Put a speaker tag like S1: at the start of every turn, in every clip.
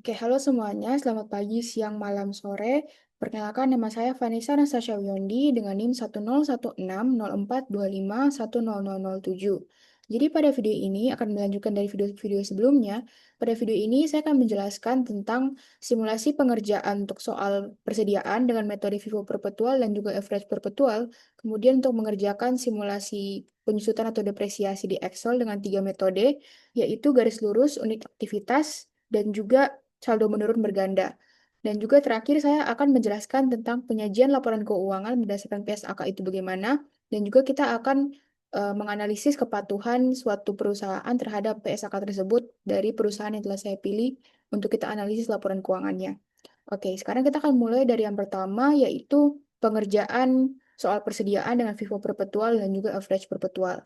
S1: Oke, halo semuanya. Selamat pagi, siang, malam, sore. Perkenalkan, nama saya Vanessa Nastasia Wiondi dengan NIM 1016042510007. Jadi pada video ini akan melanjutkan dari video-video sebelumnya. Pada video ini saya akan menjelaskan tentang simulasi pengerjaan untuk soal persediaan dengan metode Vivo perpetual dan juga average perpetual. Kemudian untuk mengerjakan simulasi penyusutan atau depresiasi di Excel dengan 3 metode, yaitu garis lurus, unit aktivitas, dan juga saldo menurun berganda. Dan juga terakhir saya akan menjelaskan tentang penyajian laporan keuangan berdasarkan PSAK itu bagaimana, dan juga kita akan menganalisis kepatuhan suatu perusahaan terhadap PSAK tersebut dari perusahaan yang telah saya pilih untuk kita analisis laporan keuangannya. Oke, sekarang kita akan mulai dari yang pertama, yaitu pengerjaan soal persediaan dengan Vivo perpetual dan juga average perpetual.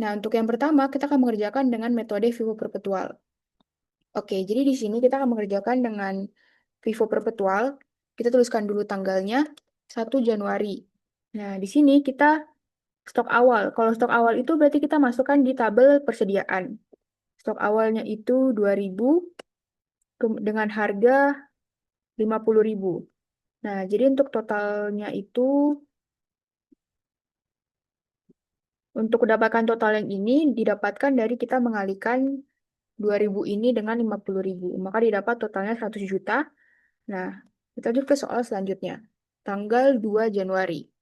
S1: Nah, untuk yang pertama, kita akan mengerjakan dengan metode Vivo perpetual. Oke, jadi di sini kita akan mengerjakan dengan Vivo perpetual. Kita tuliskan dulu tanggalnya 1 Januari. Nah, di sini kita stok awal. Kalau stok awal itu berarti kita masukkan di tabel persediaan. Stok awalnya itu 2.000 dengan harga 50.000. Nah, jadi untuk totalnya itu, untuk mendapatkan total yang ini didapatkan dari kita mengalihkan 2.000 ini dengan 50.000. Maka didapat totalnya 100 juta. Nah, kita lanjut ke soal selanjutnya. Tanggal 2 Januari.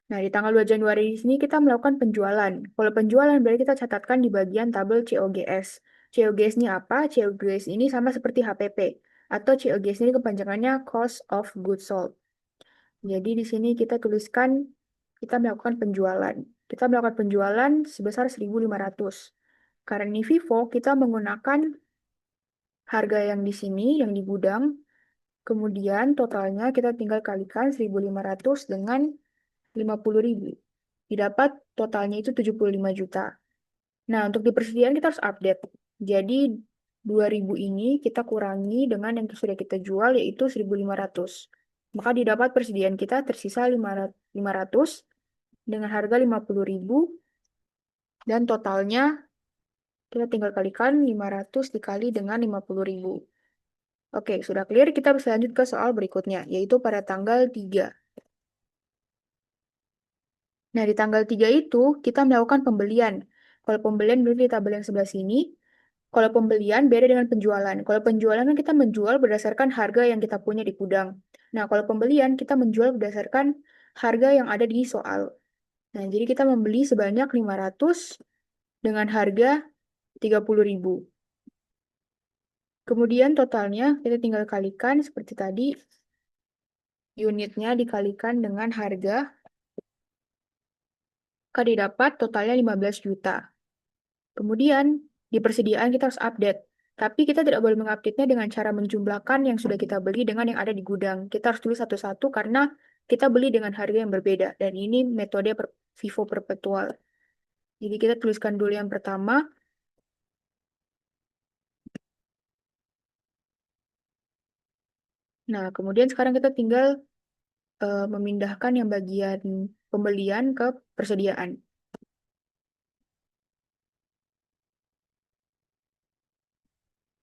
S1: Nah, di tanggal 2 Januari di sini kita melakukan penjualan. Kalau penjualan berarti kita catatkan di bagian tabel COGS. COGS ini apa? COGS ini sama seperti HPP. Atau COGS ini kepanjangannya Cost of Goods Sold. Jadi di sini kita tuliskan kita melakukan penjualan. Kita melakukan penjualan sebesar 1.500. Karena ini Vivo, kita menggunakan harga yang di sini, yang di gudang. Kemudian totalnya kita tinggal kalikan 1.500 dengan 50.000. Didapat totalnya itu 75 juta. Nah, untuk di persediaan kita harus update. Jadi 2.000 ini kita kurangi dengan yang sudah kita jual yaitu 1.500. Maka didapat persediaan kita tersisa 500 dengan harga 50.000 dan totalnya kita tinggal kalikan 500 dikali dengan 50.000. Oke, sudah clear. Kita bisa lanjut ke soal berikutnya, yaitu pada tanggal 3. Nah, di tanggal 3 itu kita melakukan pembelian. Kalau pembelian berarti di tabel yang sebelah sini. Kalau pembelian beda dengan penjualan. Kalau penjualan kan kita menjual berdasarkan harga yang kita punya di gudang. Nah, kalau pembelian kita menjual berdasarkan harga yang ada di soal. Nah, jadi kita membeli sebanyak 500 dengan harga 30.000. Kemudian totalnya kita tinggal kalikan seperti tadi. Unitnya dikalikan dengan harga. Maka didapat totalnya 15 juta. Kemudian, di persediaan kita harus update. Tapi kita tidak boleh mengupdate-nya dengan cara menjumlahkan yang sudah kita beli dengan yang ada di gudang. Kita harus tulis satu-satu karena kita beli dengan harga yang berbeda. Dan ini metode Vivo perpetual. Jadi kita tuliskan dulu yang pertama. Nah, kemudian sekarang kita tinggal memindahkan yang bagian pembelian ke persediaan.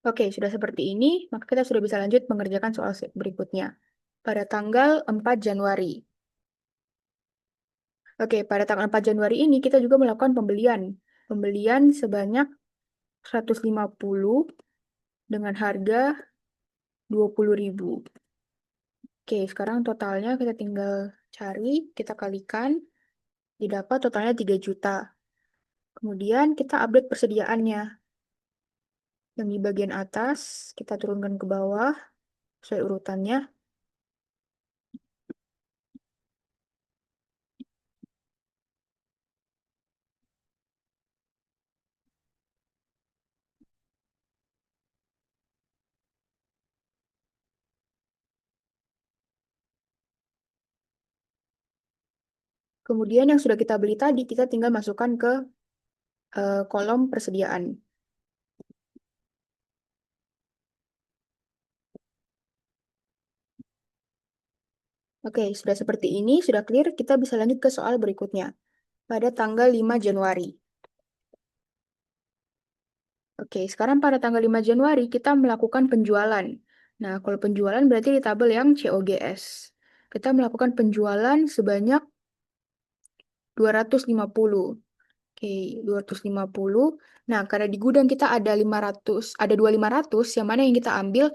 S1: Oke, sudah seperti ini, maka kita sudah bisa lanjut mengerjakan soal berikutnya. Pada tanggal 4 Januari. Oke, pada tanggal 4 Januari ini kita juga melakukan pembelian. Pembelian sebanyak 150 dengan harga 20.000. Oke, sekarang totalnya kita tinggal cari, kita kalikan, didapat totalnya 3 juta. Kemudian kita update persediaannya. Yang di bagian atas, kita turunkan ke bawah, sesuai urutannya. Kemudian yang sudah kita beli tadi, kita tinggal masukkan ke kolom persediaan. Oke, sudah seperti ini, sudah clear, kita bisa lanjut ke soal berikutnya. Pada tanggal 5 Januari. Oke, sekarang pada tanggal 5 Januari kita melakukan penjualan. Nah, kalau penjualan berarti di tabel yang COGS. Kita melakukan penjualan sebanyak 250. Oke, 250. Nah, karena di gudang kita ada 500, ada 2.500, yang mana yang kita ambil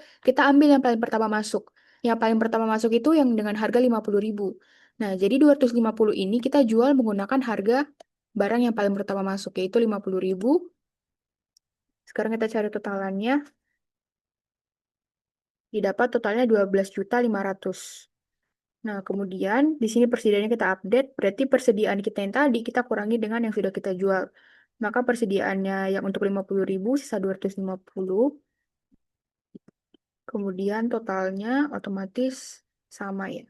S1: yang paling pertama masuk. Yang paling pertama masuk itu yang dengan harga 50.000. Nah, jadi 250 ini kita jual menggunakan harga barang yang paling pertama masuk, yaitu 50.000. Sekarang kita cari totalannya. Didapat totalnya 12.500.000. Nah, kemudian di sini persediaannya kita update, berarti persediaan kita yang tadi kita kurangi dengan yang sudah kita jual. Maka persediaannya yang untuk 50.000 sisa 250. Kemudian totalnya otomatis sama ya.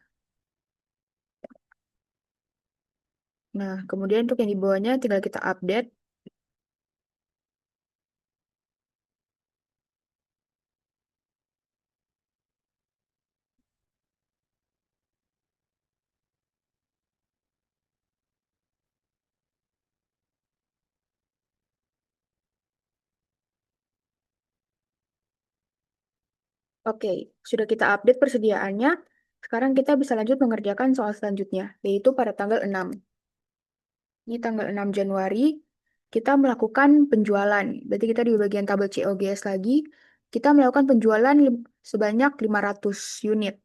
S1: Nah, kemudian untuk yang di bawahnya tinggal kita update. Oke, sudah kita update persediaannya. Sekarang kita bisa lanjut mengerjakan soal selanjutnya, yaitu pada tanggal 6. Ini tanggal 6 Januari, kita melakukan penjualan. Berarti kita di bagian tabel COGS lagi, kita melakukan penjualan sebanyak 500 unit.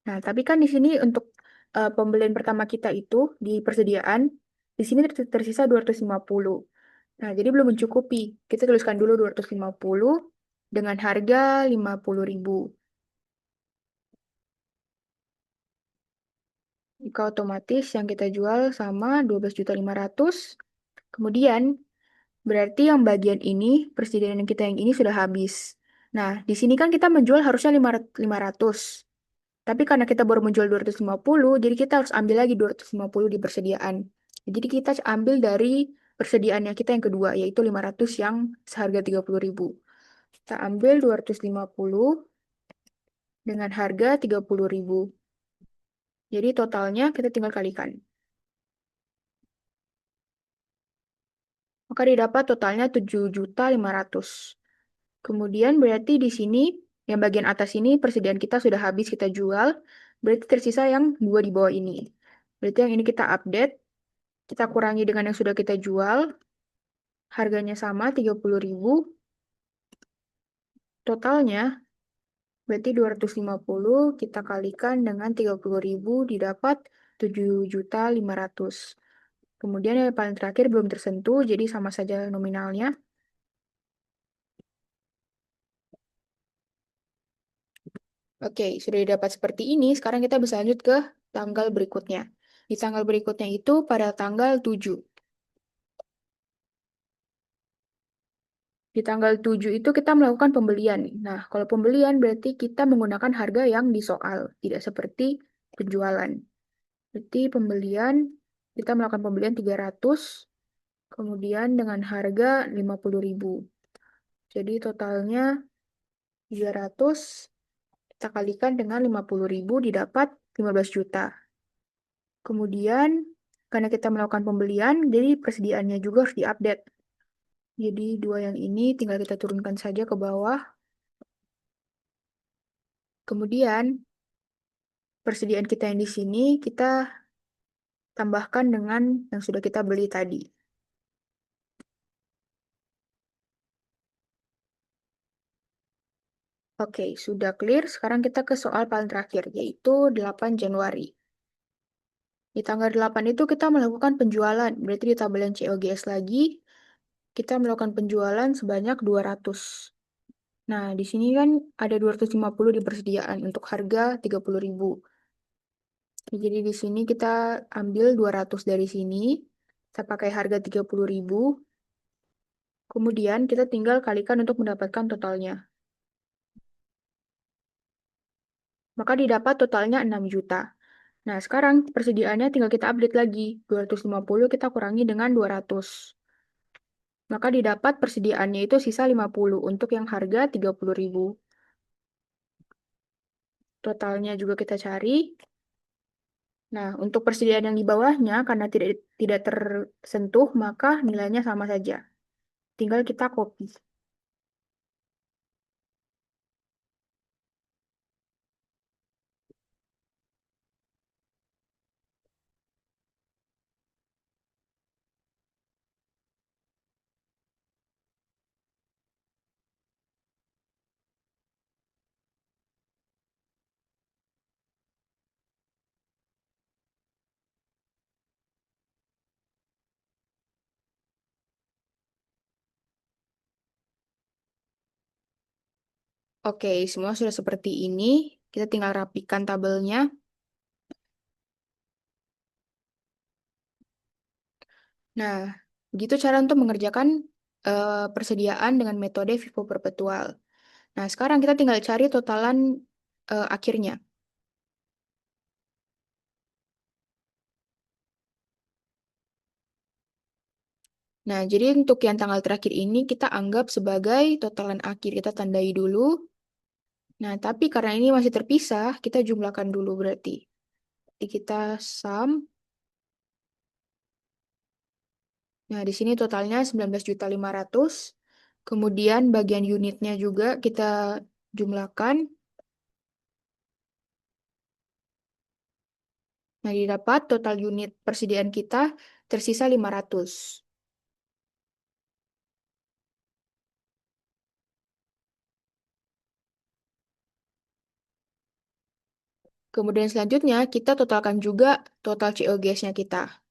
S1: Nah, tapi kan di sini untuk pembelian pertama kita itu di persediaan, di sini tersisa 250. Nah, jadi belum mencukupi. Kita tuliskan dulu 250 dengan harga 50.000. Jika otomatis yang kita jual sama 12.500.000. Kemudian berarti yang bagian ini, persediaan kita yang ini sudah habis. Nah, di sini kan kita menjual harusnya 500. Tapi karena kita baru menjual 250, jadi kita harus ambil lagi 250 di persediaan. Jadi kita ambil dari persediaannya kita yang kedua, yaitu 500 yang seharga 30.000. Kita ambil 250 dengan harga 30.000. Jadi totalnya kita tinggal kalikan. Maka didapat totalnya 7.500.000. Kemudian berarti di sini, yang bagian atas ini persediaan kita sudah habis kita jual, berarti tersisa yang dua di bawah ini. Berarti yang ini kita update, kita kurangi dengan yang sudah kita jual, harganya sama 30.000, totalnya berarti 250 kita kalikan dengan 30.000 didapat 7.500.000. Kemudian yang paling terakhir belum tersentuh, jadi sama saja nominalnya. Oke, sudah didapat seperti ini. Sekarang kita bisa lanjut ke tanggal berikutnya. Di tanggal berikutnya itu pada tanggal 7. Di tanggal 7 itu kita melakukan pembelian. Nah, kalau pembelian berarti kita menggunakan harga yang di soal, tidak seperti penjualan. Berarti pembelian, kita melakukan pembelian 300, kemudian dengan harga 50.000. Jadi totalnya 300, kita kalikan dengan 50.000 didapat 15 juta. Kemudian, karena kita melakukan pembelian, jadi persediaannya juga harus diupdate. Jadi dua yang ini tinggal kita turunkan saja ke bawah. Kemudian, persediaan kita yang di sini kita tambahkan dengan yang sudah kita beli tadi. Oke, sudah clear. Sekarang kita ke soal paling terakhir, yaitu 8 Januari. Di tanggal 8 itu kita melakukan penjualan, berarti di tabel yang COGS lagi, kita melakukan penjualan sebanyak 200. Nah, di sini kan ada 250 di persediaan untuk harga 30.000. Jadi di sini kita ambil 200 dari sini, kita pakai harga 30.000, kemudian kita tinggal kalikan untuk mendapatkan totalnya. Maka didapat totalnya 6 juta. Nah, sekarang persediaannya tinggal kita update lagi. 250 kita kurangi dengan 200. Maka didapat persediaannya itu sisa 50 untuk yang harga 30.000. Totalnya juga kita cari. Nah, untuk persediaan yang di bawahnya, karena tidak tersentuh, maka nilainya sama saja. Tinggal kita copy. Oke, semua sudah seperti ini. Kita tinggal rapikan tabelnya. Nah, begitu cara untuk mengerjakan persediaan dengan metode FIFO perpetual. Nah, sekarang kita tinggal cari totalan akhirnya. Nah, jadi untuk yang tanggal terakhir ini kita anggap sebagai totalan akhir. Kita tandai dulu. Nah, tapi karena ini masih terpisah, kita jumlahkan dulu berarti. Jadi kita sum. Nah, di sini totalnya 19.500.000. Kemudian bagian unitnya juga kita jumlahkan. Nah, didapat total unit persediaan kita tersisa 500. Kemudian selanjutnya kita totalkan juga total COGS-nya kita.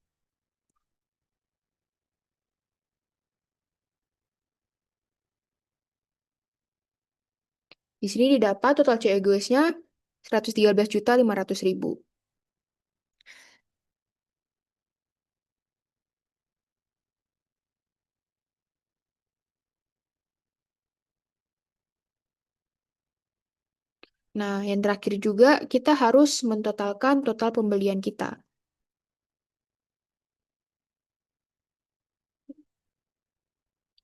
S1: Di sini didapat total COGS-nya 113.500.000. Nah, yang terakhir juga kita harus mentotalkan total pembelian kita.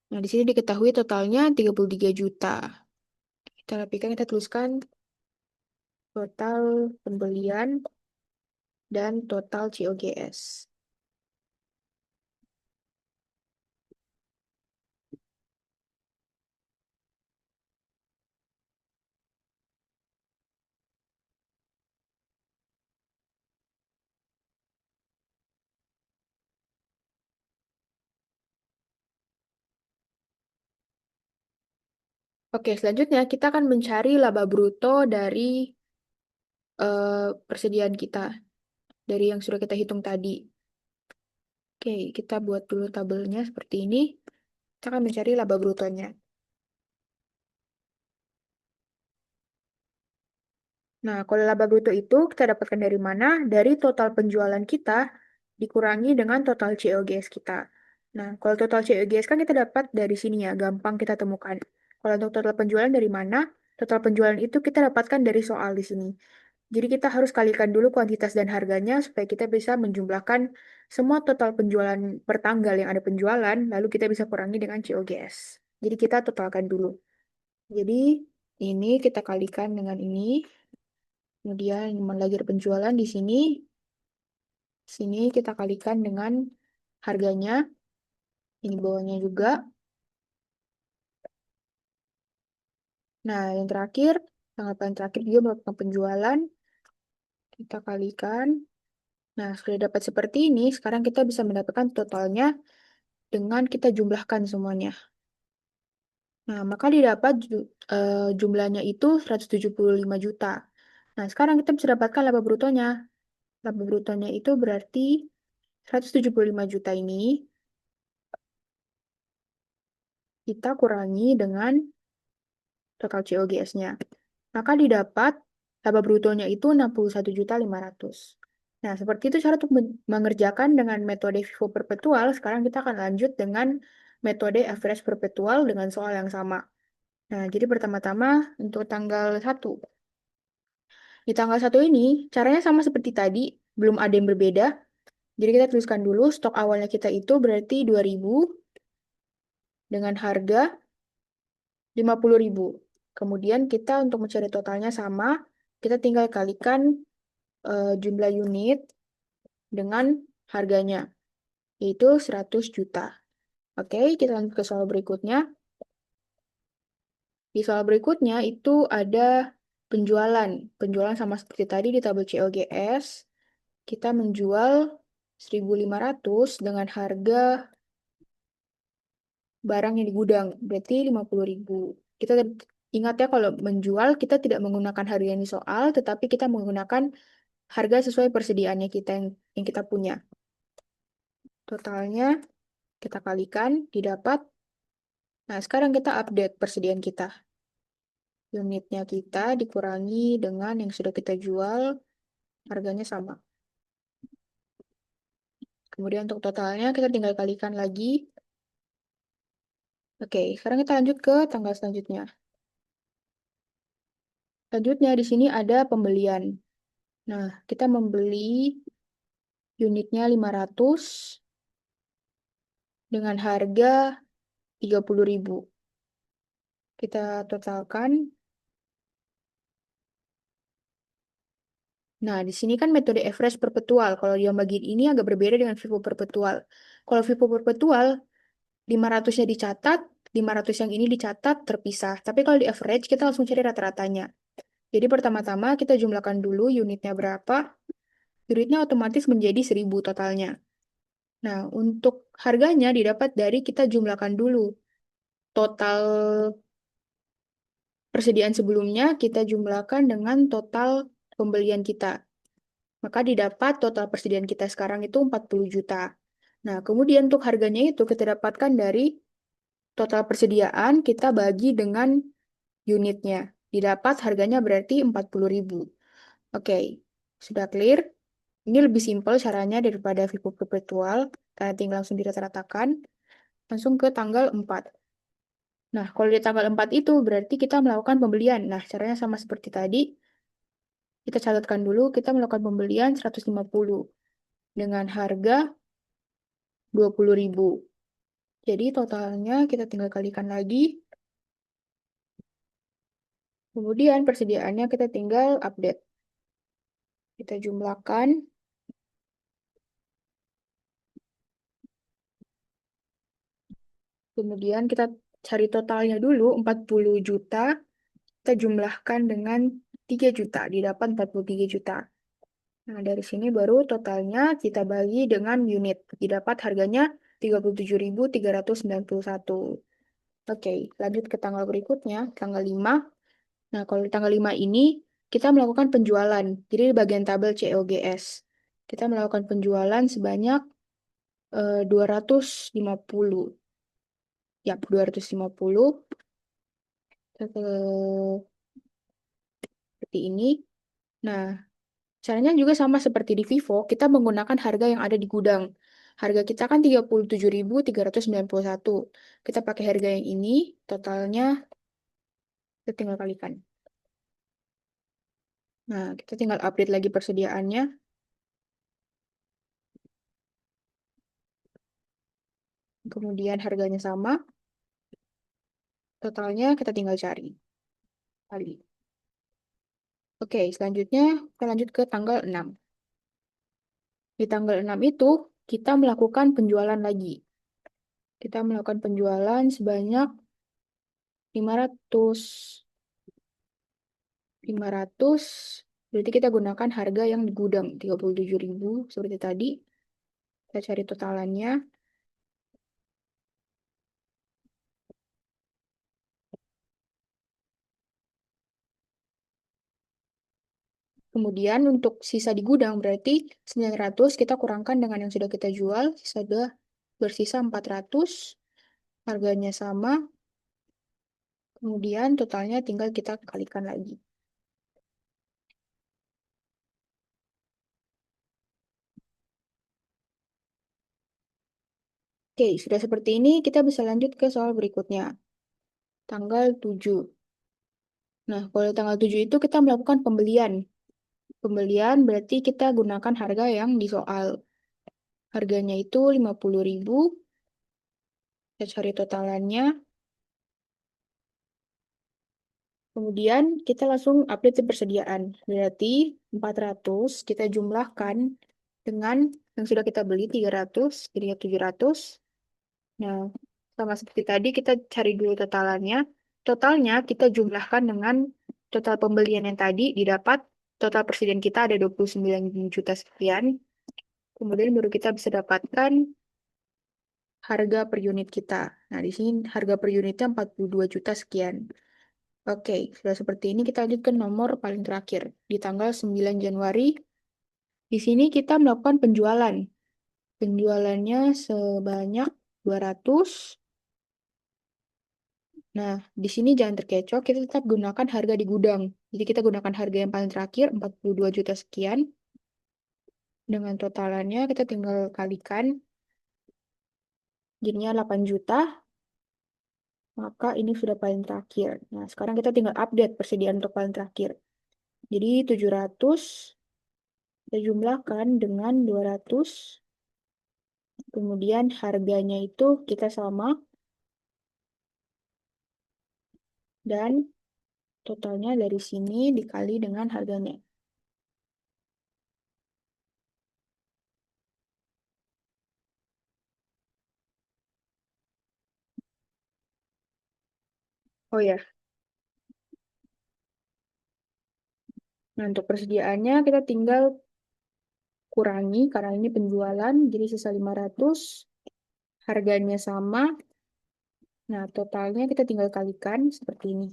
S1: Nah, di sini diketahui totalnya 33 juta. Kita rapikan, kita tuliskan total pembelian dan total COGS. Oke, selanjutnya kita akan mencari laba bruto dari persediaan kita, dari yang sudah kita hitung tadi. Oke, kita buat dulu tabelnya seperti ini. Kita akan mencari laba brutonya. Nah, kalau laba bruto itu kita dapatkan dari mana? Dari total penjualan kita dikurangi dengan total COGS kita. Nah, kalau total COGS kan kita dapat dari sini ya, gampang kita temukan. Kalau untuk total penjualan dari mana? Total penjualan itu kita dapatkan dari soal di sini. Jadi kita harus kalikan dulu kuantitas dan harganya supaya kita bisa menjumlahkan semua total penjualan per tanggal yang ada penjualan, lalu kita bisa kurangi dengan COGS. Jadi kita totalkan dulu. Jadi ini kita kalikan dengan ini. Kemudian lagi ada penjualan di sini. Sini kita kalikan dengan harganya. Ini bawahnya juga. Nah, yang terakhir, tanggapan terakhir juga melakukan penjualan. Kita kalikan. Nah, sudah dapat seperti ini. Sekarang kita bisa mendapatkan totalnya dengan kita jumlahkan semuanya. Nah, maka didapat jumlahnya itu 175 juta. Nah, sekarang kita bisa dapatkan laba brutonya. Laba brutonya itu berarti 175 juta ini kita kurangi dengan total COGS-nya. Maka didapat laba brutonya itu 61.500.000. Nah, seperti itu cara untuk mengerjakan dengan metode FIFO perpetual. Sekarang kita akan lanjut dengan metode average perpetual dengan soal yang sama. Nah, jadi pertama-tama untuk tanggal 1. Di tanggal 1 ini, caranya sama seperti tadi, belum ada yang berbeda. Jadi kita tuliskan dulu stok awalnya kita itu berarti 2.000 dengan harga 50.000. Kemudian kita untuk mencari totalnya sama, kita tinggal kalikan jumlah unit dengan harganya, yaitu 100 juta. Oke, kita lanjut ke soal berikutnya. Di soal berikutnya itu ada penjualan. Penjualan sama seperti tadi di tabel COGS. Kita menjual 1.500 dengan harga barang yang di gudang, berarti 50.000. Kita ingat ya kalau menjual kita tidak menggunakan harga yang di soal, tetapi kita menggunakan harga sesuai persediaannya kita yang kita punya. Totalnya kita kalikan, didapat. Nah, sekarang kita update persediaan kita. Unitnya kita dikurangi dengan yang sudah kita jual, harganya sama. Kemudian untuk totalnya kita tinggal kalikan lagi. Oke, sekarang kita lanjut ke tanggal selanjutnya. Selanjutnya di sini ada pembelian. Nah, kita membeli unitnya 500 dengan harga 30.000. Kita totalkan. Nah, di sini kan metode average perpetual. Kalau yang bagian ini agak berbeda dengan FIFO perpetual. Kalau FIFO perpetual, 500-nya dicatat, 500 yang ini dicatat, terpisah. Tapi kalau di average, kita langsung cari rata-ratanya. Jadi pertama-tama kita jumlahkan dulu unitnya berapa. Unitnya otomatis menjadi 1.000 totalnya. Nah, untuk harganya didapat dari kita jumlahkan dulu. Total persediaan sebelumnya kita jumlahkan dengan total pembelian kita. Maka didapat total persediaan kita sekarang itu 40 juta. Nah, kemudian untuk harganya itu kita dapatkan dari total persediaan kita bagi dengan unitnya. Didapat harganya berarti 40.000. Oke, sudah clear? Ini lebih simpel caranya daripada FIFO perpetual, karena tinggal langsung dirata-ratakan. Langsung ke tanggal 4. Nah, kalau di tanggal 4 itu berarti kita melakukan pembelian. Nah, caranya sama seperti tadi. Kita catatkan dulu, kita melakukan pembelian 150 dengan harga 20.000. Jadi totalnya kita tinggal kalikan lagi. Kemudian persediaannya kita tinggal update. Kita jumlahkan. Kemudian kita cari totalnya dulu, 40 juta. Kita jumlahkan dengan 3 juta. Didapat 43 juta. Nah, dari sini baru totalnya kita bagi dengan unit. Didapat harganya 37.391. Oke, lanjut ke tanggal berikutnya, tanggal 5. Nah, kalau di tanggal 5 ini, kita melakukan penjualan. Jadi di bagian tabel COGS. Kita melakukan penjualan sebanyak 250. Ya, 250. Seperti ini. Nah, caranya juga sama seperti di Vivo, kita menggunakan harga yang ada di gudang. Harga kita kan 37.391. Kita pakai harga yang ini, totalnya kita tinggal kalikan. Nah, kita tinggal update lagi persediaannya. Kemudian harganya sama, totalnya kita tinggal cari. Kali. Oke, selanjutnya kita lanjut ke tanggal 6. Di tanggal 6 itu, kita melakukan penjualan lagi. Kita melakukan penjualan sebanyak 500. 500, berarti kita gunakan harga yang di gudang, 37.000, seperti tadi. Kita cari totalannya. Kemudian untuk sisa di gudang, berarti 900 kita kurangkan dengan yang sudah kita jual, sudah bersisa 400, harganya sama, kemudian totalnya tinggal kita kalikan lagi. Oke, sudah seperti ini, kita bisa lanjut ke soal berikutnya. Tanggal 7. Nah, kalau tanggal 7 itu kita melakukan pembelian. Pembelian berarti kita gunakan harga yang di soal. Harganya itu 50.000. Kita cari totalannya. Kemudian kita langsung update persediaan. Berarti 400 kita jumlahkan dengan yang sudah kita beli 300, jadi 700. Nah, sama seperti tadi kita cari dulu totalannya. Totalnya kita jumlahkan dengan total pembelian yang tadi didapat total persediaan kita ada 29 juta sekian. Kemudian baru kita bisa dapatkan harga per unit kita. Nah, di sini harga per unitnya 42 juta sekian. Oke, sudah seperti ini kita lanjut ke nomor paling terakhir. Di tanggal 9 Januari, di sini kita melakukan penjualan. Penjualannya sebanyak 200. Nah, di sini jangan terkecoh, kita tetap gunakan harga di gudang. Jadi kita gunakan harga yang paling terakhir, 42 juta sekian. Dengan totalannya kita tinggal kalikan, jadinya 8 juta, maka ini sudah paling terakhir. Nah, sekarang kita tinggal update persediaan untuk paling terakhir. Jadi 700 kita jumlahkan dengan 200, kemudian harganya itu kita sama, dan totalnya dari sini dikali dengan harganya. Oh ya, nah untuk persediaannya kita tinggal kurangi karena ini penjualan, jadi sisa 500, harganya sama. Nah, totalnya kita tinggal kalikan seperti ini.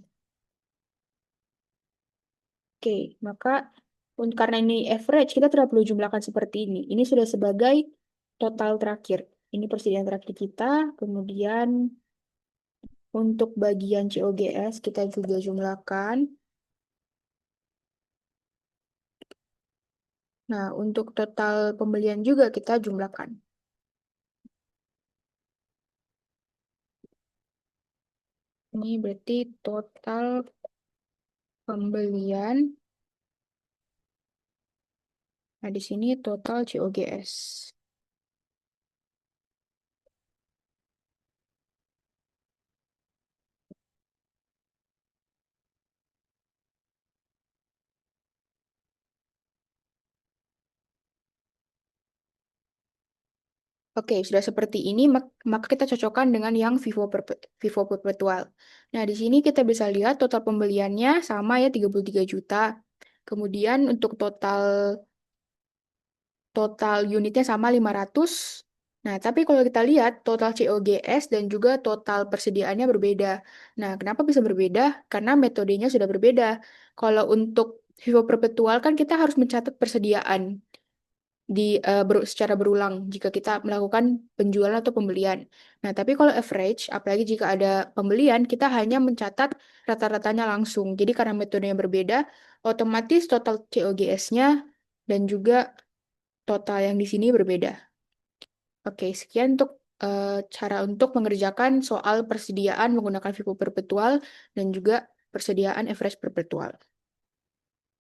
S1: Oke, maka karena ini average, kita tidak perlu jumlahkan seperti ini. Ini sudah sebagai total terakhir. Ini persediaan terakhir kita. Kemudian untuk bagian COGS kita juga jumlahkan. Nah, untuk total pembelian juga kita jumlahkan. Ini berarti total pembelian. Nah, di sini total COGS. Oke, sudah seperti ini, maka kita cocokkan dengan yang Vivo Perpetual. Nah, di sini kita bisa lihat total pembeliannya sama ya 33 juta. Kemudian untuk total total unitnya sama 500. Nah, tapi kalau kita lihat total COGS dan juga total persediaannya berbeda. Nah, kenapa bisa berbeda? Karena metodenya sudah berbeda. Kalau untuk Vivo Perpetual kan kita harus mencatat persediaan secara berulang jika kita melakukan penjualan atau pembelian. Nah, tapi kalau average, apalagi jika ada pembelian, kita hanya mencatat rata-ratanya langsung. Jadi karena metodenya berbeda, otomatis total COGS-nya dan juga total yang di sini berbeda. Oke, sekian untuk cara untuk mengerjakan soal persediaan menggunakan Vivo Perpetual dan juga persediaan average perpetual.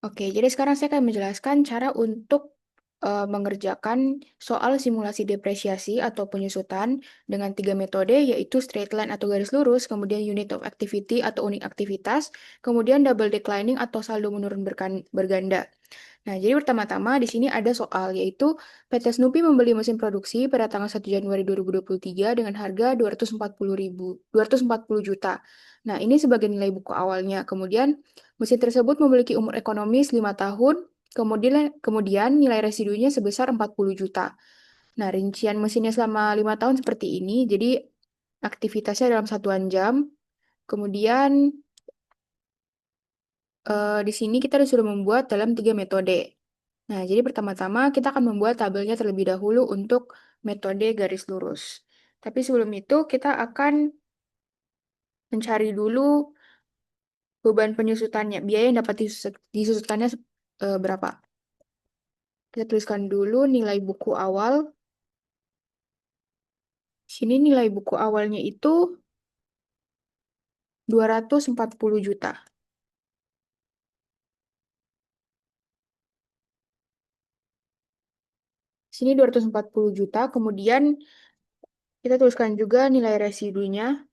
S1: Oke, jadi sekarang saya akan menjelaskan cara untuk mengerjakan soal simulasi depresiasi atau penyusutan dengan tiga metode, yaitu straight line atau garis lurus, kemudian unit of activity atau unit aktivitas, kemudian double declining atau saldo menurun berganda. Nah, jadi pertama-tama di sini ada soal, yaitu PT Snoopy membeli mesin produksi pada tanggal 1 Januari 2023 dengan harga 240 juta. Nah, ini sebagai nilai buku awalnya. Kemudian, mesin tersebut memiliki umur ekonomis 5 tahun, kemudian nilai residunya sebesar 40 juta. Nah, rincian mesinnya selama 5 tahun seperti ini, jadi aktivitasnya dalam satuan jam. Kemudian, di sini kita sudah membuat dalam tiga metode. Nah, jadi pertama-tama kita akan membuat tabelnya terlebih dahulu untuk metode garis lurus. Tapi sebelum itu kita akan mencari dulu beban penyusutannya, biaya yang dapat disusutkannya berapa. Kita tuliskan dulu nilai buku awal. Sini nilai buku awalnya itu 240 juta. Sini 240 juta, kemudian kita tuliskan juga nilai residunya,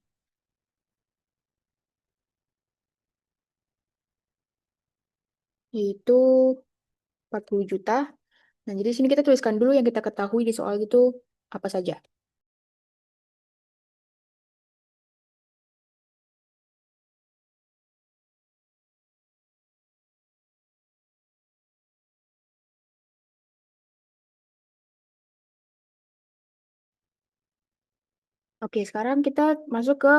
S1: yaitu 40 juta. Nah, jadi sini kita tuliskan dulu yang kita ketahui di soal itu apa saja. Oke, sekarang kita masuk ke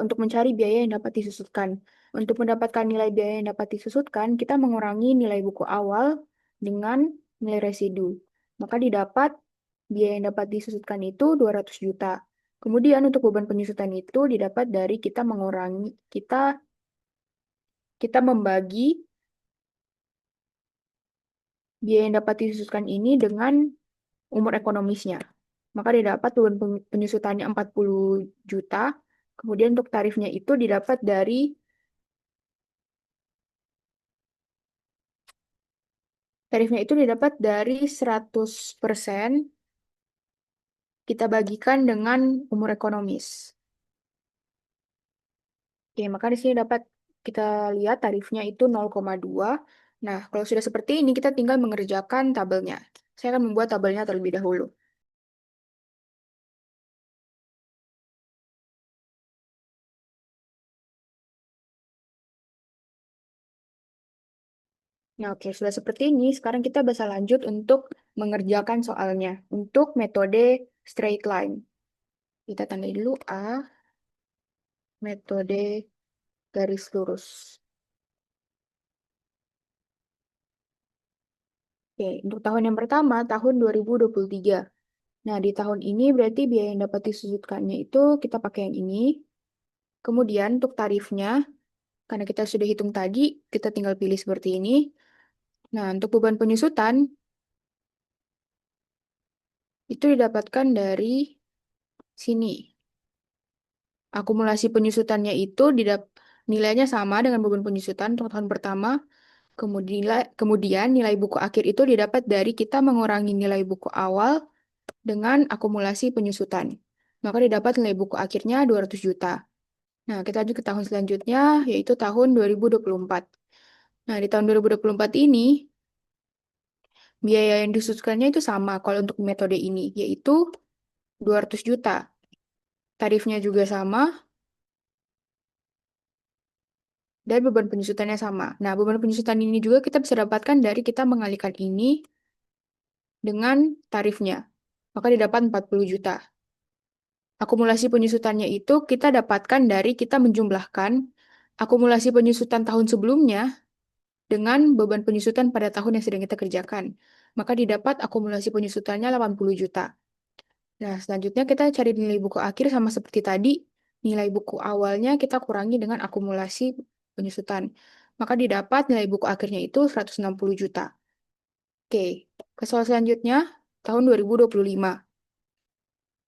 S1: untuk mencari biaya yang dapat disusutkan. Untuk mendapatkan nilai biaya yang dapat disusutkan, kita mengurangi nilai buku awal dengan nilai residu. Maka didapat biaya yang dapat disusutkan itu 200 juta. Kemudian untuk beban penyusutan itu didapat dari kita mengurangi, kita membagi biaya yang dapat disusutkan ini dengan umur ekonomisnya. Maka didapat beban penyusutannya 40 juta. Kemudian untuk tarifnya itu didapat dari 100% kita bagikan dengan umur ekonomis. Oke, maka di sini dapat kita lihat tarifnya itu 0,2. Nah, kalau sudah seperti ini, kita tinggal mengerjakan tabelnya. Saya akan membuat tabelnya terlebih dahulu. Nah, oke, sudah seperti ini. Sekarang kita bisa lanjut untuk mengerjakan soalnya. Untuk metode straight line. Kita tandai dulu A, metode garis lurus. Oke, untuk tahun yang pertama, tahun 2023. Nah, di tahun ini berarti biaya yang dapat disusutkannya itu kita pakai yang ini. Kemudian untuk tarifnya, karena kita sudah hitung tadi, kita tinggal pilih seperti ini. Nah, untuk beban penyusutan, itu didapatkan dari sini. Akumulasi penyusutannya itu nilainya sama dengan beban penyusutan untuk tahun pertama. Kemudian nilai buku akhir itu didapat dari kita mengurangi nilai buku awal dengan akumulasi penyusutan. Maka didapat nilai buku akhirnya 200 juta. Nah, kita lanjut ke tahun selanjutnya, yaitu tahun 2024. Nah, di tahun 2024 ini, biaya yang disusutkannya itu sama kalau untuk metode ini, yaitu 200 juta. Tarifnya juga sama, dan beban penyusutannya sama. Nah, beban penyusutan ini juga kita bisa dapatkan dari kita mengalihkan ini dengan tarifnya. Maka didapat 40 juta. Akumulasi penyusutannya itu kita dapatkan dari kita menjumlahkan akumulasi penyusutan tahun sebelumnya dengan beban penyusutan pada tahun yang sedang kita kerjakan. Maka didapat akumulasi penyusutannya 80 juta. Nah, selanjutnya kita cari nilai buku akhir sama seperti tadi. Nilai buku awalnya kita kurangi dengan akumulasi penyusutan. Maka didapat nilai buku akhirnya itu 160 juta. Oke, ke soal selanjutnya, tahun 2025.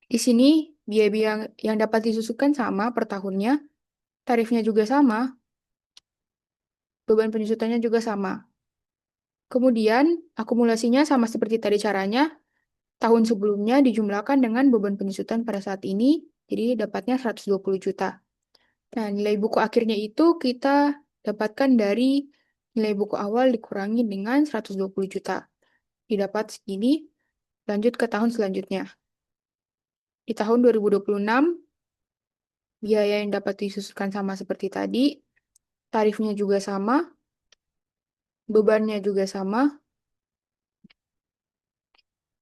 S1: Di sini, biaya yang dapat disusutkan sama per tahunnya, tarifnya juga sama, beban penyusutannya juga sama. Kemudian, akumulasinya sama seperti tadi caranya, tahun sebelumnya dijumlahkan dengan beban penyusutan pada saat ini, jadi dapatnya 120 juta. Nah, nilai buku akhirnya itu kita dapatkan dari nilai buku awal dikurangi dengan 120 juta. Didapat segini, lanjut ke tahun selanjutnya. Di tahun 2026, biaya yang dapat disusutkan sama seperti tadi, tarifnya juga sama, bebannya juga sama.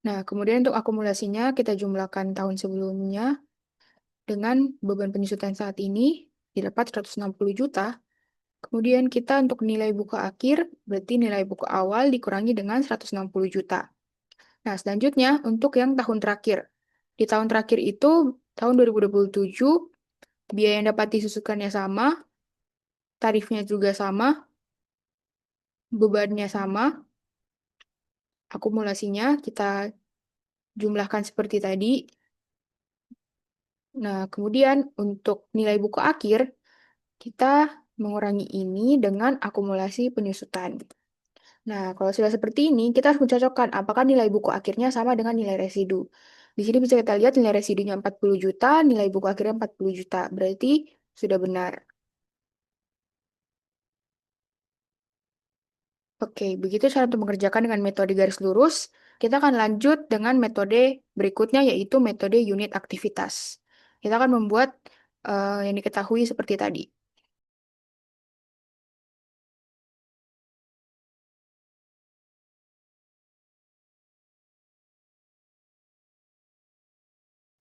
S1: Nah, kemudian untuk akumulasinya kita jumlahkan tahun sebelumnya dengan beban penyusutan saat ini, didapat 160 juta. Kemudian kita untuk nilai buku akhir, berarti nilai buku awal dikurangi dengan 160 juta. Nah, selanjutnya untuk yang tahun terakhir. Di tahun terakhir itu, tahun 2027, biaya yang dapat disusutkannya sama, tarifnya juga sama, bebannya sama, akumulasinya kita jumlahkan seperti tadi. Nah, kemudian untuk nilai buku akhir, kita mengurangi ini dengan akumulasi penyusutan. Nah, kalau sudah seperti ini, kita harus mencocokkan apakah nilai buku akhirnya sama dengan nilai residu. Di sini bisa kita lihat nilai residunya 40 juta, nilai buku akhirnya 40 juta. Berarti sudah benar. Oke, begitu cara untuk mengerjakan dengan metode garis lurus. Kita akan lanjut dengan metode berikutnya, yaitu metode unit aktivitas. Kita akan membuat yang diketahui seperti tadi.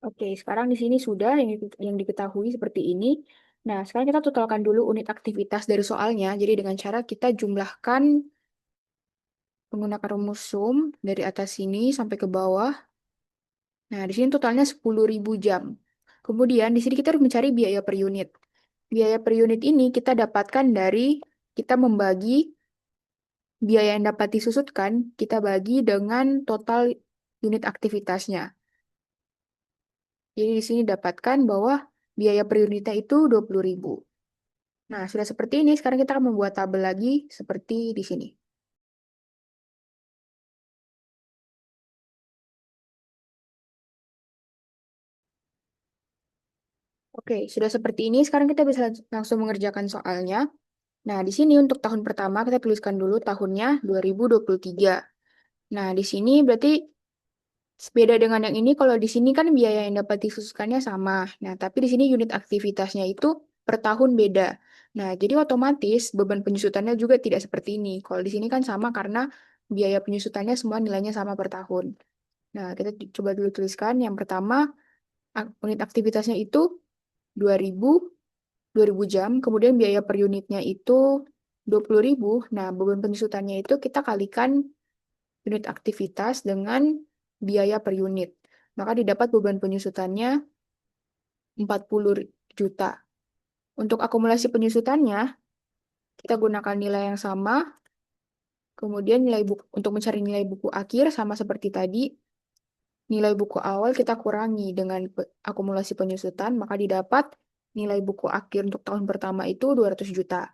S1: Oke, sekarang di sini sudah yang diketahui seperti ini. Nah, sekarang kita totalkan dulu unit aktivitas dari soalnya. Jadi dengan cara kita jumlahkan menggunakan rumus sum dari atas sini sampai ke bawah. Nah, di sini totalnya 10.000 jam. Kemudian di sini kita harus mencari biaya per unit. Biaya per unit ini kita dapatkan dari kita membagi biaya yang dapat disusutkan, kita bagi dengan total unit aktivitasnya. Jadi di sini dapatkan bahwa biaya per unitnya itu 20.000. Nah, sudah seperti ini, sekarang kita akan membuat tabel lagi seperti di sini. Oke, sudah seperti ini, sekarang kita bisa langsung mengerjakan soalnya. Nah, di sini untuk tahun pertama kita tuliskan dulu tahunnya 2023. Nah, di sini berarti beda dengan yang ini, kalau di sini kan biaya yang dapat dikhususkannya sama. Nah, tapi di sini unit aktivitasnya itu per tahun beda. Nah, jadi otomatis beban penyusutannya juga tidak seperti ini. Kalau di sini kan sama karena biaya penyusutannya semua nilainya sama per tahun. Nah, kita coba dulu tuliskan. Yang pertama, unit aktivitasnya itu 2000, 2000 jam. Kemudian biaya per unitnya itu 20.000. Nah, beban penyusutannya itu kita kalikan unit aktivitas dengan biaya per unit. Maka didapat beban penyusutannya 40 juta. Untuk akumulasi penyusutannya, kita gunakan nilai yang sama. Kemudian nilai buku, untuk mencari nilai buku akhir sama seperti tadi, nilai buku awal kita kurangi dengan akumulasi penyusutan, maka didapat nilai buku akhir untuk tahun pertama itu 200 juta.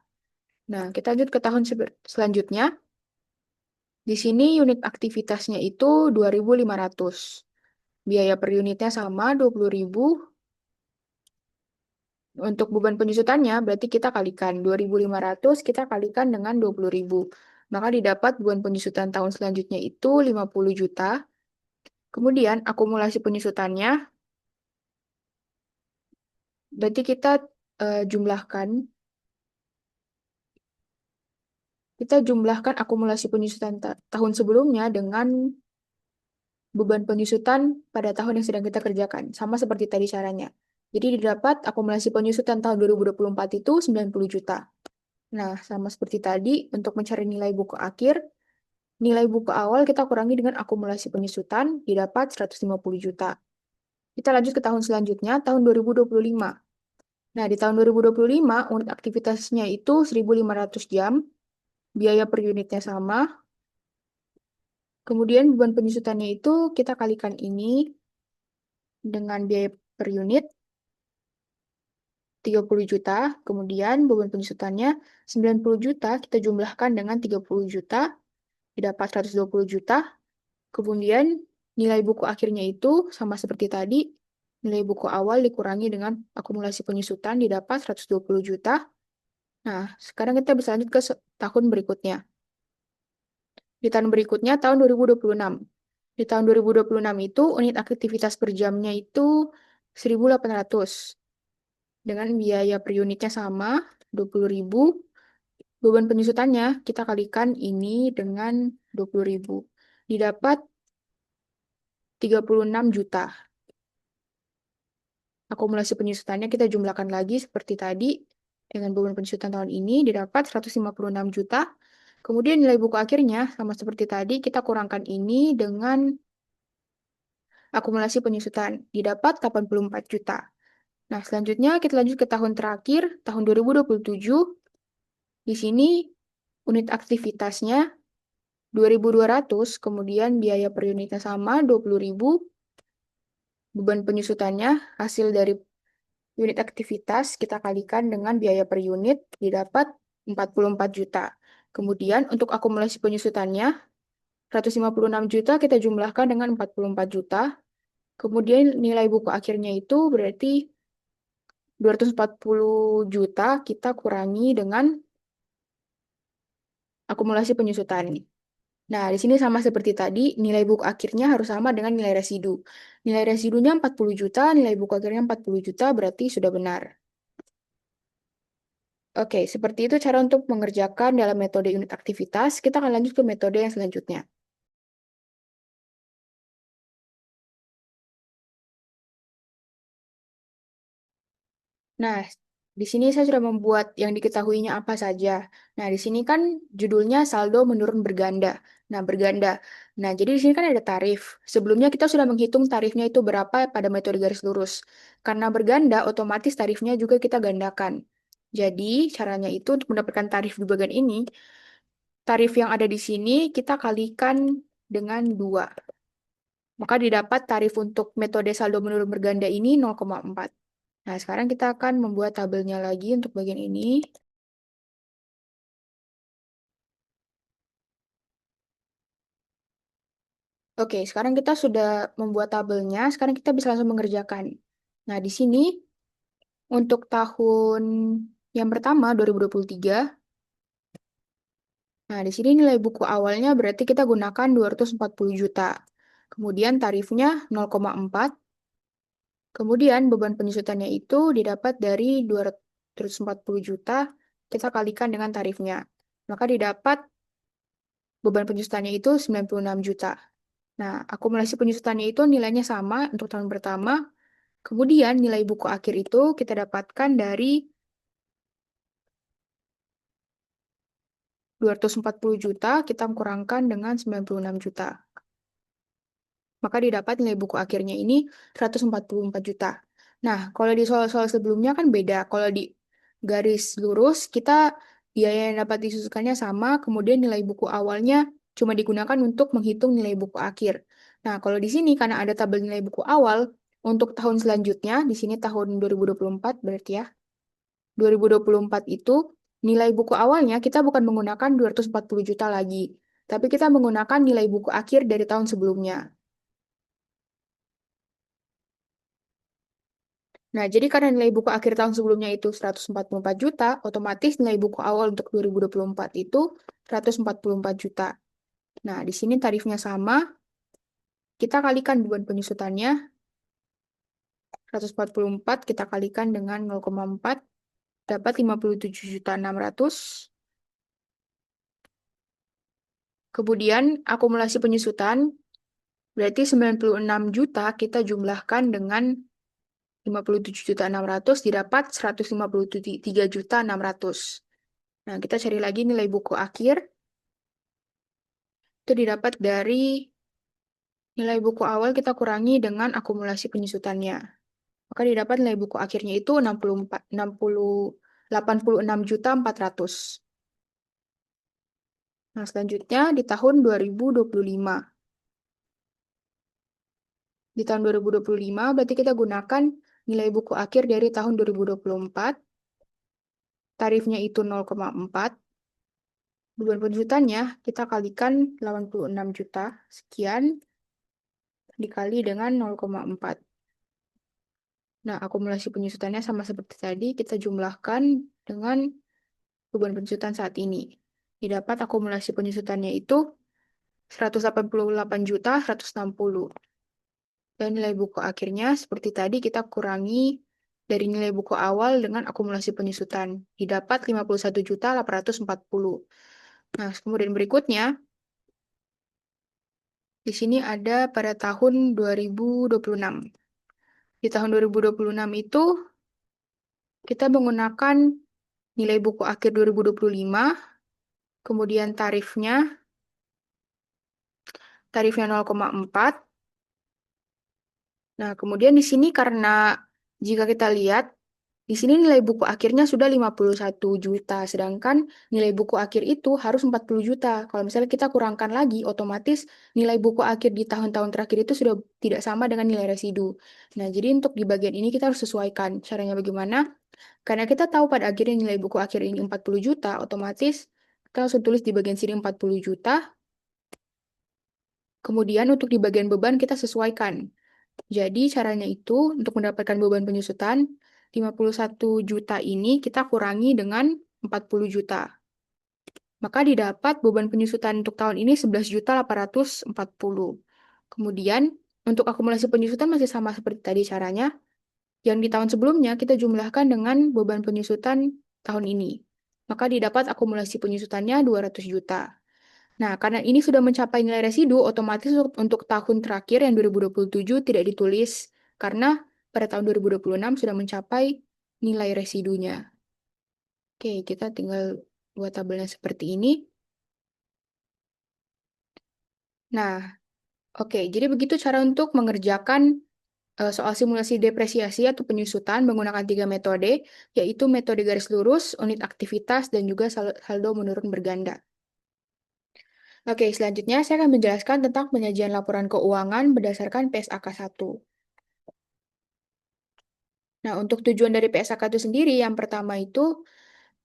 S1: Nah, kita lanjut ke tahun selanjutnya. Di sini unit aktivitasnya itu 2.500. Biaya per unitnya sama 20.000. Untuk beban penyusutannya berarti kita kalikan 2.500 kita kalikan dengan 20.000. Maka didapat beban penyusutan tahun selanjutnya itu 50 juta. Kemudian akumulasi penyusutannya berarti jumlahkan akumulasi penyusutan tahun sebelumnya dengan beban penyusutan pada tahun yang sedang kita kerjakan. Sama seperti tadi caranya. Jadi didapat akumulasi penyusutan tahun 2024 itu 90 juta. Nah, sama seperti tadi, untuk mencari nilai buku akhir, nilai buku awal kita kurangi dengan akumulasi penyusutan, didapat 150 juta. Kita lanjut ke tahun selanjutnya, tahun 2025. Nah, di tahun 2025, unit aktivitasnya itu 1.500 jam, biaya per unitnya sama, kemudian beban penyusutannya itu kita kalikan ini dengan biaya per unit, 30 juta, kemudian beban penyusutannya 90 juta, kita jumlahkan dengan 30 juta, didapat 120 juta, kemudian nilai buku akhirnya itu sama seperti tadi, nilai buku awal dikurangi dengan akumulasi penyusutan didapat 120 juta. Nah, sekarang kita bisa lanjut ke tahun berikutnya. Di tahun berikutnya, tahun 2026. Di tahun 2026 itu unit aktivitas per jamnya itu 1.800. Dengan biaya per unitnya sama, 20.000. Beban penyusutannya kita kalikan ini dengan 20.000. Didapat 36 juta. Akumulasi penyusutannya kita jumlahkan lagi seperti tadi. Dengan beban penyusutan tahun ini didapat 156 juta. Kemudian nilai buku akhirnya sama seperti tadi kita kurangkan ini dengan akumulasi penyusutan. Didapat 84 juta. Nah, selanjutnya kita lanjut ke tahun terakhir, tahun 2027. Di sini unit aktivitasnya 2.200, kemudian biaya per unitnya sama 20.000. Beban penyusutannya hasil dari unit aktivitas kita kalikan dengan biaya per unit didapat 44 juta. Kemudian untuk akumulasi penyusutannya 156 juta kita jumlahkan dengan 44 juta. Kemudian nilai buku akhirnya itu berarti 240 juta kita kurangi dengan akumulasi penyusutan. Nah, di sini sama seperti tadi, nilai buku akhirnya harus sama dengan nilai residu. Nilai residunya 40 juta, nilai buku akhirnya 40 juta, berarti sudah benar. Oke, seperti itu cara untuk mengerjakan dalam metode unit aktivitas. Kita akan lanjut ke metode yang selanjutnya. Nah, Di sini saya sudah membuat yang diketahuinya apa saja. Nah, di sini kan judulnya saldo menurun berganda. Nah, berganda. Nah, jadi di sini kan ada tarif. Sebelumnya kita sudah menghitung tarifnya itu berapa pada metode garis lurus. Karena berganda, otomatis tarifnya juga kita gandakan. Jadi, caranya itu untuk mendapatkan tarif di bagian ini, tarif yang ada di sini kita kalikan dengan 2. Maka didapat tarif untuk metode saldo menurun berganda ini 0,4. Nah, sekarang kita akan membuat tabelnya lagi untuk bagian ini. Oke, sekarang kita sudah membuat tabelnya. Sekarang kita bisa langsung mengerjakan. Nah, di sini untuk tahun yang pertama 2023. Nah, di sini nilai buku awalnya berarti kita gunakan 240 juta. Kemudian tarifnya 0,4. Kemudian beban penyusutannya itu didapat dari 240 juta, kita kalikan dengan tarifnya. Maka didapat beban penyusutannya itu 96 juta. Nah, akumulasi penyusutannya itu nilainya sama untuk tahun pertama. Kemudian nilai buku akhir itu kita dapatkan dari 240 juta, kita kurangkan dengan 96 juta. Maka didapat nilai buku akhirnya ini 144 juta. Nah, kalau di soal-soal sebelumnya kan beda. Kalau di garis lurus, kita biaya yang dapat disusukannya sama, kemudian nilai buku awalnya cuma digunakan untuk menghitung nilai buku akhir. Nah, kalau di sini karena ada tabel nilai buku awal, untuk tahun selanjutnya, di sini tahun 2024 berarti ya, 2024 itu nilai buku awalnya kita bukan menggunakan 240 juta lagi, tapi kita menggunakan nilai buku akhir dari tahun sebelumnya. Nah, jadi karena nilai buku akhir tahun sebelumnya itu 144 juta, otomatis nilai buku awal untuk 2024 itu 144 juta. Nah, di sini tarifnya sama, kita kalikan beban penyusutannya, 144 kita kalikan dengan 0,4, dapat 57.600. Kemudian akumulasi penyusutan, berarti 96 juta kita jumlahkan dengan 57.600 didapat 153.600. Nah, kita cari lagi nilai buku akhir. Itu didapat dari nilai buku awal kita kurangi dengan akumulasi penyusutannya. Maka didapat nilai buku akhirnya itu 86.400. Nah, selanjutnya di tahun 2025. Di tahun 2025 berarti kita gunakan nilai buku akhir dari tahun 2024. Tarifnya itu 0,4. Beban penyusutannya kita kalikan 86 juta sekian dikali dengan 0,4. Nah, akumulasi penyusutannya sama seperti tadi, kita jumlahkan dengan beban penyusutan saat ini. Didapat akumulasi penyusutannya itu 188.160. Dan nilai buku akhirnya seperti tadi kita kurangi dari nilai buku awal dengan akumulasi penyusutan. Didapat 51.840. Nah, kemudian berikutnya, di sini ada pada tahun 2026. Di tahun 2026 itu kita menggunakan nilai buku akhir 2025, kemudian tarifnya 0,4. Nah, kemudian di sini karena jika kita lihat, di sini nilai buku akhirnya sudah 51 juta, sedangkan nilai buku akhir itu harus 40 juta. Kalau misalnya kita kurangkan lagi, otomatis nilai buku akhir di tahun-tahun terakhir itu sudah tidak sama dengan nilai residu. Nah, jadi untuk di bagian ini kita harus sesuaikan. Caranya bagaimana? Karena kita tahu pada akhirnya nilai buku akhir ini 40 juta, otomatis kita langsung tulis di bagian sini 40 juta. Kemudian untuk di bagian beban kita sesuaikan. Jadi caranya itu untuk mendapatkan beban penyusutan 51 juta ini kita kurangi dengan 40 juta. Maka didapat beban penyusutan untuk tahun ini 11.840. Kemudian untuk akumulasi penyusutan masih sama seperti tadi caranya. Yang di tahun sebelumnya kita jumlahkan dengan beban penyusutan tahun ini. Maka didapat akumulasi penyusutannya 200 juta. Nah, karena ini sudah mencapai nilai residu, otomatis untuk tahun terakhir yang 2027 tidak ditulis karena pada tahun 2026 sudah mencapai nilai residunya. Oke, kita tinggal buat tabelnya seperti ini. Nah, oke, jadi begitu cara untuk mengerjakan soal simulasi depresiasi atau penyusutan menggunakan 3 metode, yaitu metode garis lurus, unit aktivitas, dan juga saldo menurun berganda. Oke, selanjutnya saya akan menjelaskan tentang penyajian laporan keuangan berdasarkan PSAK 1. Nah, untuk tujuan dari PSAK itu sendiri, yang pertama itu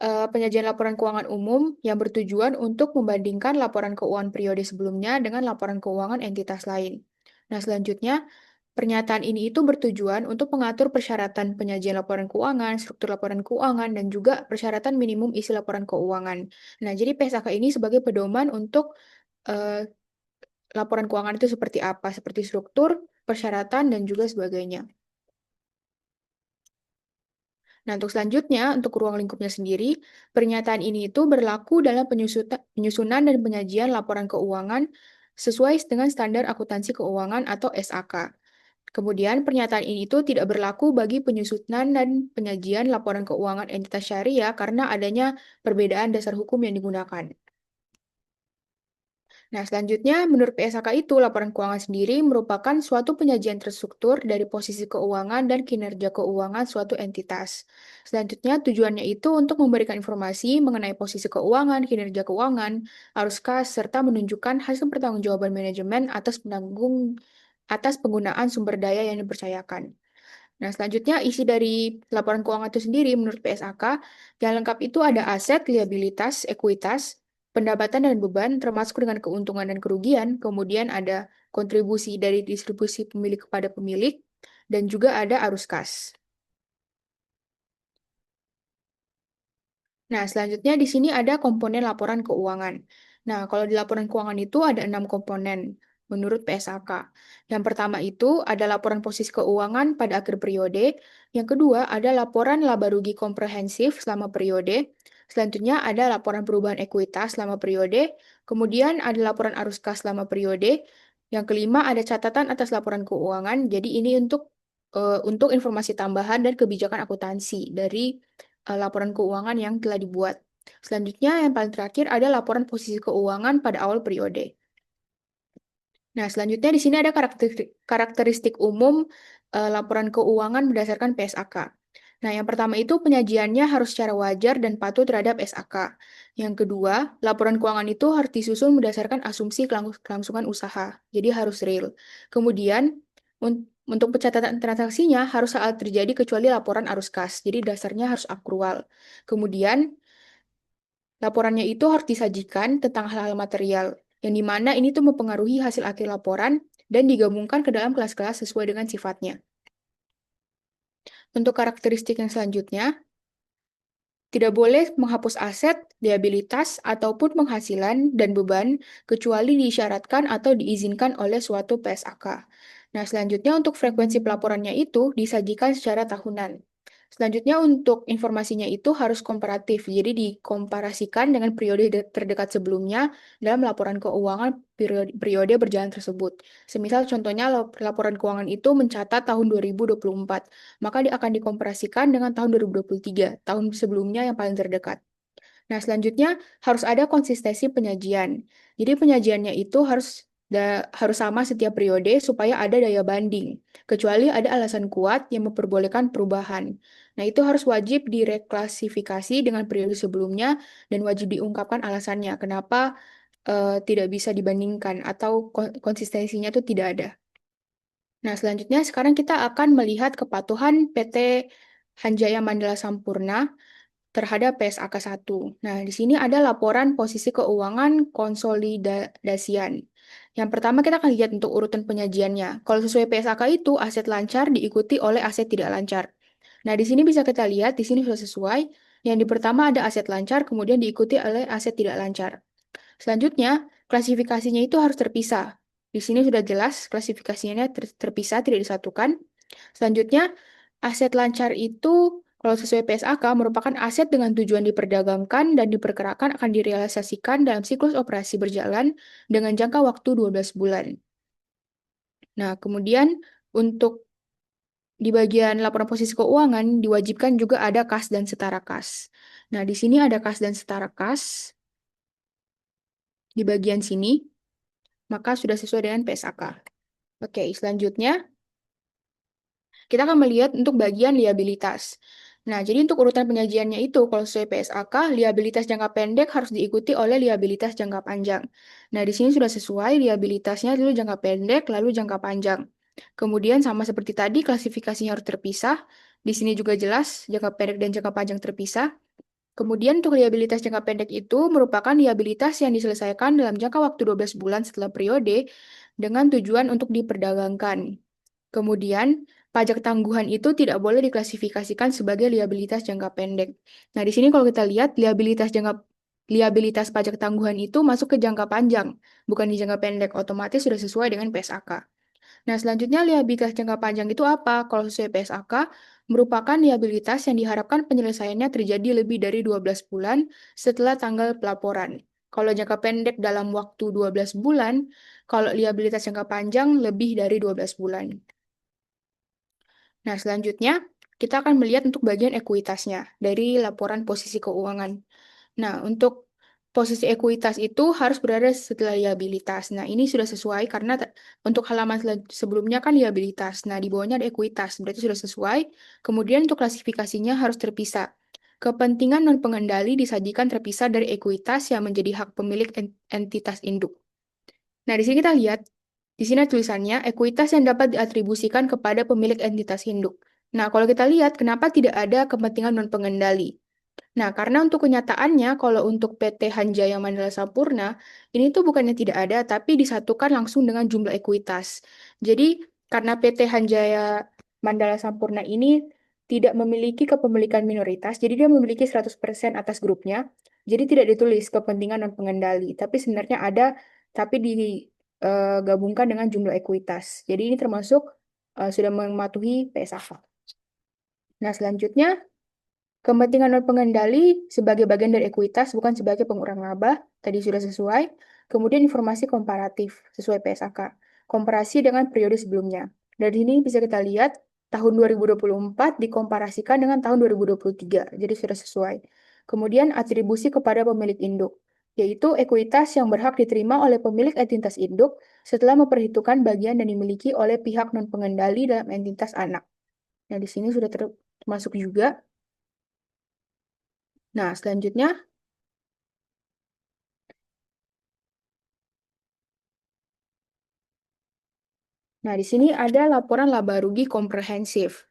S1: penyajian laporan keuangan umum yang bertujuan untuk membandingkan laporan keuangan periode sebelumnya dengan laporan keuangan entitas lain. Nah, selanjutnya, pernyataan ini itu bertujuan untuk mengatur persyaratan penyajian laporan keuangan, struktur laporan keuangan, dan juga persyaratan minimum isi laporan keuangan. Nah, jadi PSAK ini sebagai pedoman untuk eh, laporan keuangan itu seperti apa, seperti struktur, persyaratan, dan juga sebagainya. Nah, untuk selanjutnya, untuk ruang lingkupnya sendiri, pernyataan ini itu berlaku dalam penyusunan dan penyajian laporan keuangan sesuai dengan standar akuntansi keuangan atau SAK. Kemudian, pernyataan ini itu tidak berlaku bagi penyusunan dan penyajian laporan keuangan entitas syariah karena adanya perbedaan dasar hukum yang digunakan. Nah, selanjutnya, menurut PSAK itu, laporan keuangan sendiri merupakan suatu penyajian terstruktur dari posisi keuangan dan kinerja keuangan suatu entitas. Selanjutnya, tujuannya itu untuk memberikan informasi mengenai posisi keuangan, kinerja keuangan, arus kas, serta menunjukkan hasil pertanggungjawaban manajemen atas penggunaan sumber daya yang dipercayakan. Nah, selanjutnya isi dari laporan keuangan itu sendiri menurut PSAK, yang lengkap itu ada aset, liabilitas, ekuitas, pendapatan dan beban, termasuk dengan keuntungan dan kerugian, kemudian ada kontribusi dari distribusi pemilik kepada pemilik, dan juga ada arus kas. Nah, selanjutnya di sini ada komponen laporan keuangan. Nah, kalau di laporan keuangan itu ada 6 komponen menurut PSAK. Yang pertama itu ada laporan posisi keuangan pada akhir periode. Yang kedua ada laporan laba rugi komprehensif selama periode. Selanjutnya ada laporan perubahan ekuitas selama periode. Kemudian ada laporan arus kas selama periode. Yang kelima ada catatan atas laporan keuangan. Jadi ini untuk informasi tambahan dan kebijakan akuntansi dari laporan keuangan yang telah dibuat. Selanjutnya, yang paling terakhir ada laporan posisi keuangan pada awal periode. Nah, selanjutnya di sini ada karakteristik umum laporan keuangan berdasarkan PSAK. Nah, yang pertama itu penyajiannya harus secara wajar dan patuh terhadap SAK. Yang kedua, laporan keuangan itu harus disusun berdasarkan asumsi kelangsungan usaha, jadi harus real. Kemudian, untuk pencatatan transaksinya harus saat terjadi kecuali laporan arus kas, jadi dasarnya harus akrual. Kemudian, laporannya itu harus disajikan tentang hal-hal material, yang dimana ini tuh mempengaruhi hasil akhir laporan dan digabungkan ke dalam kelas-kelas sesuai dengan sifatnya. Untuk karakteristik yang selanjutnya, tidak boleh menghapus aset, liabilitas, ataupun penghasilan dan beban kecuali disyaratkan atau diizinkan oleh suatu PSAK. Nah, selanjutnya untuk frekuensi pelaporannya itu disajikan secara tahunan. Selanjutnya untuk informasinya itu harus komparatif, jadi dikomparasikan dengan periode terdekat sebelumnya dalam laporan keuangan periode berjalan tersebut. Semisal contohnya laporan keuangan itu mencatat tahun 2024, maka dia akan dikomparasikan dengan tahun 2023, tahun sebelumnya yang paling terdekat. Nah, selanjutnya harus ada konsistensi penyajian. Jadi penyajiannya itu harus sama setiap periode supaya ada daya banding, kecuali ada alasan kuat yang memperbolehkan perubahan. Nah, itu harus wajib direklasifikasi dengan periode sebelumnya dan wajib diungkapkan alasannya kenapa tidak bisa dibandingkan atau konsistensinya itu tidak ada. Nah, selanjutnya sekarang kita akan melihat kepatuhan PT Hanjaya Mandala Sampurna terhadap PSAK 1. Nah, di sini ada laporan posisi keuangan konsolidasian. Yang pertama kita akan lihat untuk urutan penyajiannya. Kalau sesuai PSAK itu, aset lancar diikuti oleh aset tidak lancar. Nah, di sini bisa kita lihat, di sini sudah sesuai. Yang di pertama ada aset lancar, kemudian diikuti oleh aset tidak lancar. Selanjutnya, klasifikasinya itu harus terpisah. Di sini sudah jelas klasifikasinya terpisah, tidak disatukan. Selanjutnya, aset lancar itu kalau sesuai PSAK merupakan aset dengan tujuan diperdagangkan dan diperkirakan akan direalisasikan dalam siklus operasi berjalan dengan jangka waktu 12 bulan. Nah, kemudian untuk di bagian laporan posisi keuangan diwajibkan juga ada kas dan setara kas. Nah, di sini ada kas dan setara kas di bagian sini, maka sudah sesuai dengan PSAK. Oke, selanjutnya kita akan melihat untuk bagian liabilitas. Nah, jadi untuk urutan penyajiannya itu, kalau sesuai PSAK, liabilitas jangka pendek harus diikuti oleh liabilitas jangka panjang. Nah, di sini sudah sesuai liabilitasnya dulu jangka pendek, lalu jangka panjang. Kemudian sama seperti tadi, klasifikasinya harus terpisah. Di sini juga jelas, jangka pendek dan jangka panjang terpisah. Kemudian untuk liabilitas jangka pendek itu merupakan liabilitas yang diselesaikan dalam jangka waktu 12 bulan setelah periode dengan tujuan untuk diperdagangkan. Kemudian, pajak tangguhan itu tidak boleh diklasifikasikan sebagai liabilitas jangka pendek. Nah, di sini kalau kita lihat liabilitas pajak tangguhan itu masuk ke jangka panjang, bukan di jangka pendek, otomatis sudah sesuai dengan PSAK. Nah, selanjutnya liabilitas jangka panjang itu apa? Kalau sesuai PSAK, merupakan liabilitas yang diharapkan penyelesaiannya terjadi lebih dari 12 bulan setelah tanggal pelaporan. Kalau jangka pendek dalam waktu 12 bulan, kalau liabilitas jangka panjang lebih dari 12 bulan. Nah, selanjutnya kita akan melihat untuk bagian ekuitasnya dari laporan posisi keuangan. Nah, untuk posisi ekuitas itu harus berada setelah liabilitas. Nah, ini sudah sesuai karena untuk halaman sebelumnya kan liabilitas. Nah, di bawahnya ada ekuitas, berarti sudah sesuai. Kemudian untuk klasifikasinya harus terpisah. Kepentingan non-pengendali disajikan terpisah dari ekuitas yang menjadi hak pemilik entitas induk. Nah, di sini kita lihat, di sini tulisannya ekuitas yang dapat diatribusikan kepada pemilik entitas induk. Nah, kalau kita lihat, kenapa tidak ada kepentingan non-pengendali? Nah, karena untuk kenyataannya, kalau untuk PT Hanjaya Mandala Sampurna, ini tuh bukannya tidak ada, tapi disatukan langsung dengan jumlah ekuitas. Jadi, karena PT Hanjaya Mandala Sampurna ini tidak memiliki kepemilikan minoritas, jadi dia memiliki 100% atas grupnya, jadi tidak ditulis kepentingan non-pengendali, tapi sebenarnya ada, tapi digabungkan dengan jumlah ekuitas. Jadi ini termasuk sudah mematuhi PSAK. Nah, selanjutnya, kepentingan non-pengendali sebagai bagian dari ekuitas, bukan sebagai pengurang laba, tadi sudah sesuai. Kemudian informasi komparatif sesuai PSAK. Komparasi dengan periode sebelumnya. Dari ini bisa kita lihat tahun 2024 dikomparasikan dengan tahun 2023, jadi sudah sesuai. Kemudian atribusi kepada pemilik induk, yaitu ekuitas yang berhak diterima oleh pemilik entitas induk setelah memperhitungkan bagian yang dimiliki oleh pihak non-pengendali dalam entitas anak. Nah, di sini sudah termasuk juga. Nah, selanjutnya, nah di sini ada laporan laba rugi komprehensif.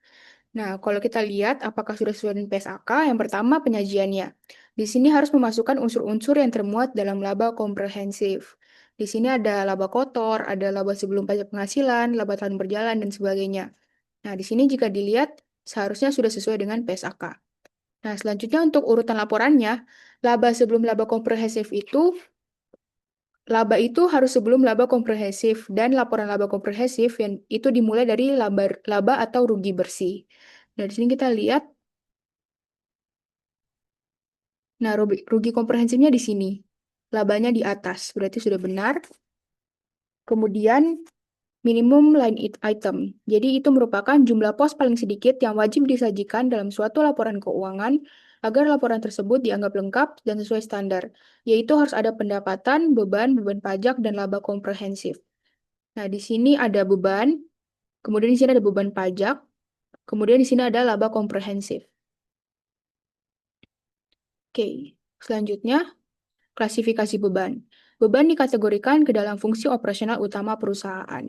S1: Nah, kalau kita lihat apakah sudah sesuai dengan PSAK, yang pertama penyajiannya. Di sini harus memasukkan unsur-unsur yang termuat dalam laba komprehensif. Di sini ada laba kotor, ada laba sebelum pajak penghasilan, laba tahun berjalan, dan sebagainya. Nah, di sini jika dilihat, seharusnya sudah sesuai dengan PSAK. Nah, selanjutnya untuk urutan laporannya, laba sebelum laba komprehensif itu laba itu harus sebelum laba komprehensif dan laporan laba komprehensif yang itu dimulai dari laba atau rugi bersih. Nah, di sini kita lihat, nah rugi komprehensifnya di sini. Labanya di atas, berarti sudah benar. Kemudian minimum line item. Jadi itu merupakan jumlah pos paling sedikit yang wajib disajikan dalam suatu laporan keuangan agar laporan tersebut dianggap lengkap dan sesuai standar, yaitu harus ada pendapatan, beban pajak, dan laba komprehensif. Nah, di sini ada beban, kemudian di sini ada beban pajak, kemudian di sini ada laba komprehensif. Oke, selanjutnya klasifikasi beban. Beban dikategorikan ke dalam fungsi operasional utama perusahaan.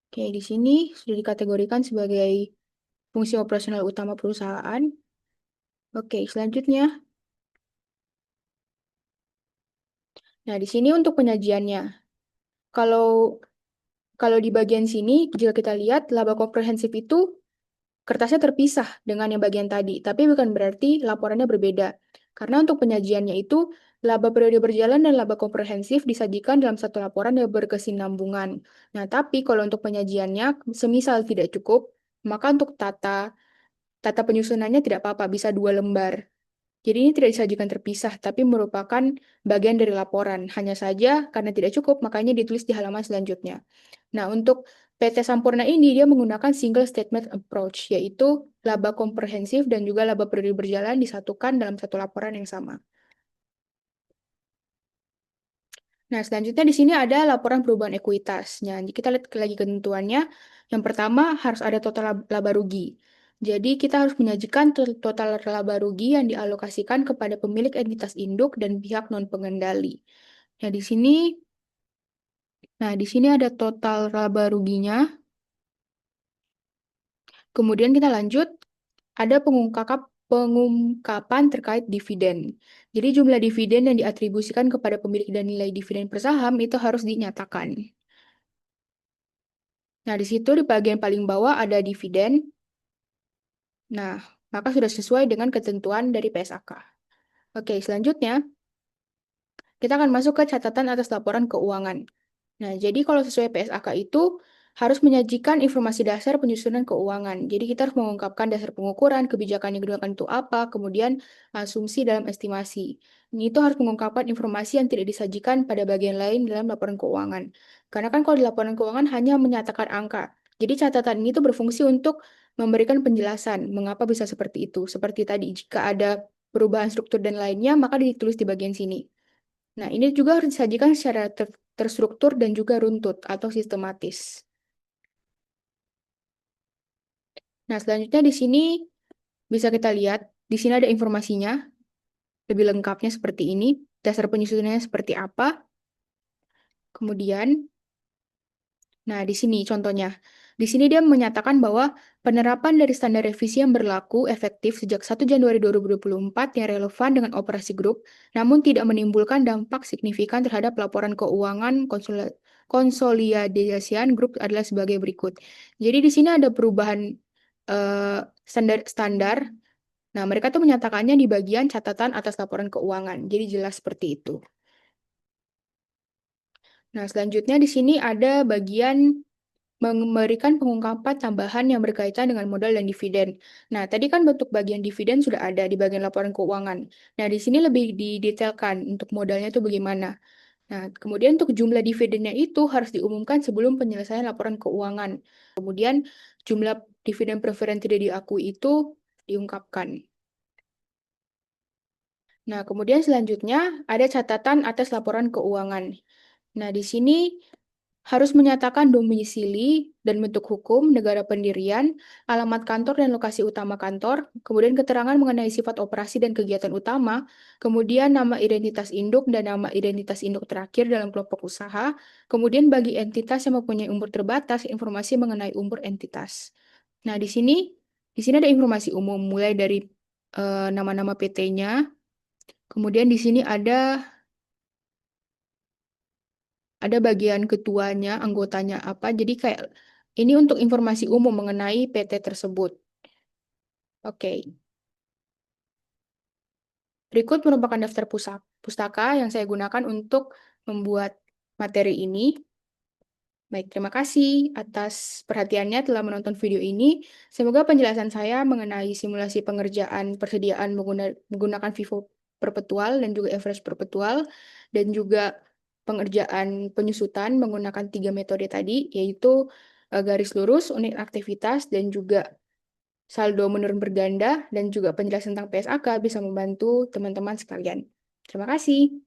S1: Oke, di sini sudah dikategorikan sebagai fungsi operasional utama perusahaan. Oke, selanjutnya. Nah, di sini untuk penyajiannya. Kalau kalau di bagian sini, jika kita lihat laba komprehensif itu kertasnya terpisah dengan yang bagian tadi, tapi bukan berarti laporannya berbeda. Karena untuk penyajiannya itu, laba periode berjalan dan laba komprehensif disajikan dalam satu laporan yang berkesinambungan. Nah, tapi kalau untuk penyajiannya, semisal tidak cukup, maka untuk tata penyusunannya tidak apa-apa, bisa 2 lembar. Jadi ini tidak disajikan terpisah, tapi merupakan bagian dari laporan. Hanya saja karena tidak cukup, makanya ditulis di halaman selanjutnya. Nah, untuk PT Sampurna ini dia menggunakan single statement approach, yaitu laba komprehensif dan juga laba periode berjalan disatukan dalam satu laporan yang sama. Nah, selanjutnya di sini ada laporan perubahan ekuitas. Nah, kita lihat lagi ketentuannya. Yang pertama harus ada total laba rugi. Jadi kita harus menyajikan total laba rugi yang dialokasikan kepada pemilik entitas induk dan pihak non pengendali. Nah, di sini ada total laba ruginya. Kemudian kita lanjut, ada pengungkapan terkait dividen. Jadi jumlah dividen yang diatribusikan kepada pemilik dan nilai dividen per saham itu harus dinyatakan. Nah, di situ di bagian paling bawah ada dividen. Nah, maka sudah sesuai dengan ketentuan dari PSAK. Oke, selanjutnya kita akan masuk ke catatan atas laporan keuangan. Nah, jadi kalau sesuai PSAK itu harus menyajikan informasi dasar penyusunan keuangan. Jadi kita harus mengungkapkan dasar pengukuran, kebijakan yang digunakan itu apa, kemudian asumsi dalam estimasi. Ini itu harus mengungkapkan informasi yang tidak disajikan pada bagian lain dalam laporan keuangan. Karena kan kalau di laporan keuangan hanya menyatakan angka. Jadi catatan ini tuh berfungsi untuk memberikan penjelasan mengapa bisa seperti itu. Seperti tadi, jika ada perubahan struktur dan lainnya, maka ditulis di bagian sini. Nah, ini juga harus disajikan secara terstruktur dan juga runtut atau sistematis. Nah, selanjutnya di sini bisa kita lihat, di sini ada informasinya, lebih lengkapnya seperti ini, dasar penyusunannya seperti apa. Kemudian, nah di sini contohnya, di sini dia menyatakan bahwa penerapan dari standar revisi yang berlaku efektif sejak 1 Januari 2024 yang relevan dengan operasi grup, namun tidak menimbulkan dampak signifikan terhadap laporan keuangan konsolidasian grup adalah sebagai berikut. Jadi di sini ada perubahan standar-standar. Nah, mereka tuh menyatakannya di bagian catatan atas laporan keuangan. Jadi jelas seperti itu. Nah, selanjutnya di sini ada bagian memberikan pengungkapan tambahan yang berkaitan dengan modal dan dividen. Nah, tadi kan bentuk bagian dividen sudah ada di bagian laporan keuangan. Nah, di sini lebih didetailkan untuk modalnya itu bagaimana. Nah, kemudian untuk jumlah dividennya itu harus diumumkan sebelum penyelesaian laporan keuangan. Kemudian jumlah dividen preferen tidak diakui itu diungkapkan. Nah, kemudian selanjutnya ada catatan atas laporan keuangan. Nah, di sini harus menyatakan domisili dan bentuk hukum, negara pendirian, alamat kantor dan lokasi utama kantor, kemudian keterangan mengenai sifat operasi dan kegiatan utama, kemudian nama identitas induk dan nama identitas induk terakhir dalam kelompok usaha, kemudian bagi entitas yang mempunyai umur terbatas, informasi mengenai umur entitas. Nah, di sini ada informasi umum mulai dari nama-nama PT-nya, kemudian di sini ada bagian ketuanya, anggotanya apa. Jadi kayak ini untuk informasi umum mengenai PT tersebut. Oke. Berikut merupakan daftar pustaka yang saya gunakan untuk membuat materi ini. Baik, terima kasih atas perhatiannya telah menonton video ini. Semoga penjelasan saya mengenai simulasi pengerjaan persediaan menggunakan Vivo perpetual dan juga average perpetual dan juga pengerjaan penyusutan menggunakan 3 metode tadi, yaitu garis lurus, unit aktivitas, dan juga saldo menurun berganda, dan juga penjelasan tentang PSAK bisa membantu teman-teman sekalian. Terima kasih.